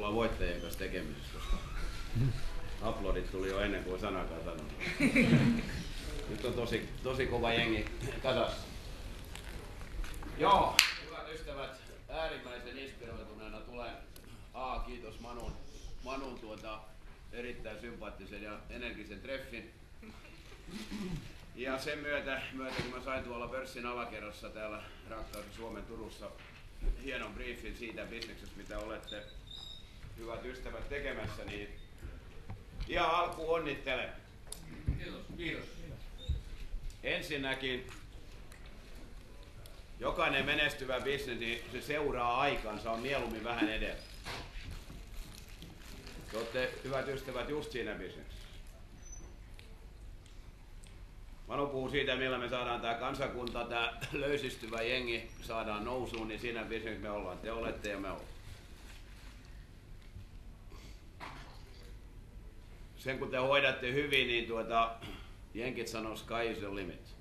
ollaan voittajien kanssa tekemisissä, koska uploadit tuli jo ennen kuin sanakaan sanonut. Nyt on tosi kova jengi kasassa. Joo, hyvät ystävät, äärimmäisen inspiroituneena tulen. Kiitos Manun erittäin sympaattisen ja energisen treffin. Ja sen myötä kun mä sain tuolla pörssin alakerrassa täällä rakkaassa Suomen Turussa hienon briefin siitä bisneksestä, mitä olette hyvät ystävät tekemässä, niin ihan alkuun onnittelen. Kiitos. Ensinnäkin jokainen menestyvä bisnes, niin se seuraa aikansa, on mieluummin vähän edellä. Te olette, hyvät ystävät, just siinä bisneksessä. Manu puhuu siitä, millä me saadaan tämä kansakunta, tämä löysistyvä jengi saadaan nousuun, niin siinä bisneksessä me ollaan. Te olette ja me ollaan. Sen kun te hoidatte hyvin, niin jenkit sanoo sky is the limit.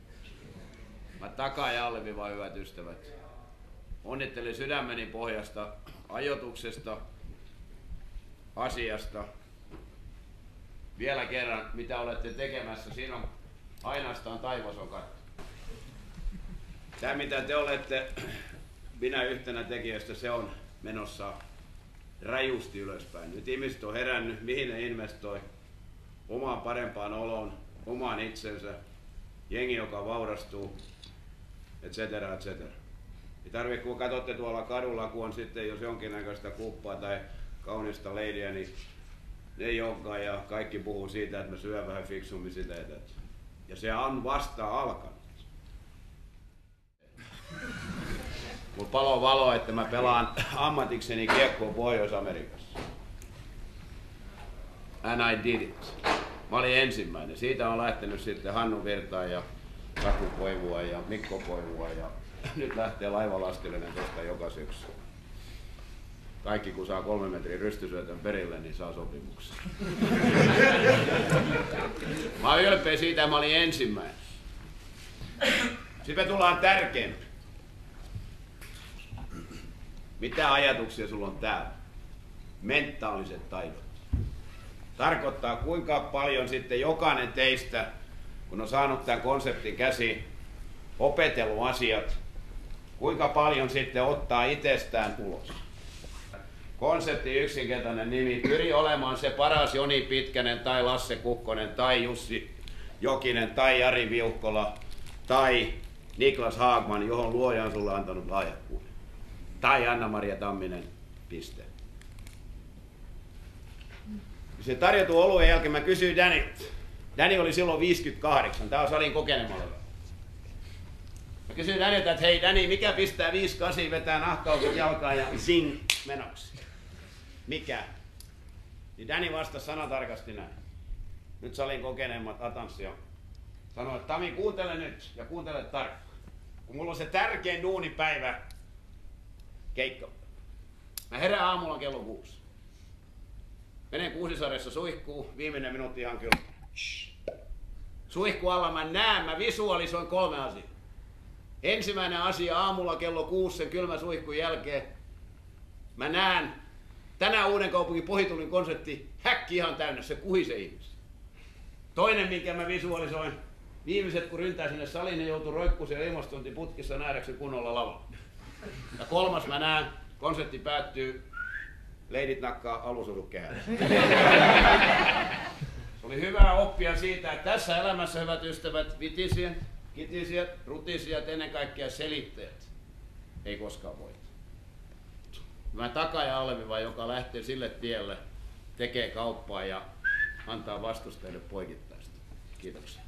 Mä takaa ja alleviivaan, hyvät ystävät. Onnittelen sydämeni pohjasta, ajoituksesta, asiasta. Vielä kerran, mitä olette tekemässä, siinä on ainoastaan taivas on katto. Tämä mitä te olette, minä yhtenä tekijöistä, se on menossa rajusti ylöspäin. Nyt ihmiset on herännyt, mihin ne investoi, omaan parempaan oloon, omaan itsensä, jengi joka vaurastuu, etc. Ei tarvitse, kun katsotte tuolla kadulla, kun on sitten jos jonkinnäköistä kuppaa tai kaunista leidiä, niin ne ei olekaan ja kaikki puhuu siitä, että mä syön vähän fiksummin sitä ja tätä. Ja se on vasta alkanut. Mulla paloo valo, että mä pelaan ammatikseni kiekkoa Pohjois-Amerikassa. And I did it. Mä olin ensimmäinen. Siitä on lähtenyt sitten Hannu Virtaa ja Saku Koivua ja Mikko Koivua ja nyt lähtee laivalaskellinen tuosta joka syksy. Kaikki kun saa 3 metrin rystysyötön perille, niin saa sopimuksen. Mä oon ylpeä siitä, että mä olin ensimmäinen. Sitten me tullaan tärkeämpi. Mitä ajatuksia sulla on täällä? Mentaaliset taidot. Tarkoittaa kuinka paljon sitten jokainen teistä, kun on saanut tämän konseptin käsiin, opetellut asiat, kuinka paljon sitten ottaa itsestään ulos. Konsepti yksinkertainen nimi, pyri olemaan se paras Joni Pitkänen tai Lasse Kukkonen tai Jussi Jokinen tai Jari Viuhkola tai Niklas Haagman, johon luoja on sulle antanut lahjakkuuden. Tai Anna-Maria Tamminen, piste. Se tarjotun oluen jälkeen mä kysyin Danilta. Dani oli silloin 58, tää on salin kokenemalla. Mä kysyin Danilta, että hei Dani, mikä pistää 5-8 vetää nahkaukset jalkaan ja zing menoksi? Mikä? Niin Dani vastasi sanatarkasti näin. Nyt salin kokeneemmat Atanssi sanoi, että Tami kuuntele nyt ja kuuntele tarkkaan. Kun mulla on se tärkein duunipäivä keikka. Mä herään aamulla kello 6. Menen Kuusisarjassa suihkuun, viimeinen minuutti ihan kyllä. Suihku alla mä visualisoin 3 asiaa. Ensimmäinen asia aamulla kello 6 sen kylmän suihkun jälkeen. Mä näen tänään Uudenkaupungin Pohjitullin konsertti, häkki ihan täynnä, se kuhisee ihmisiä. Toinen, minkä mä visualisoin, viimeiset kun ryntää sinne saliin, ne joutuu roikkuuseen ilmastointiputkissa nähdäkseni kunnolla lavalla. Ja 3. mä näen, konsertti päättyy, leidit nakkaa alusodut kehään. Se oli hyvä oppia siitä, että tässä elämässä, hyvät ystävät, vitisijät, kitisijät, rutisijat, ennen kaikkea selittäjät ei koskaan voita. Mä takaa ja alleviivaan, joka lähtee sille tielle, tekee kauppaa ja antaa vastustajille poikittaista. Kiitoksia.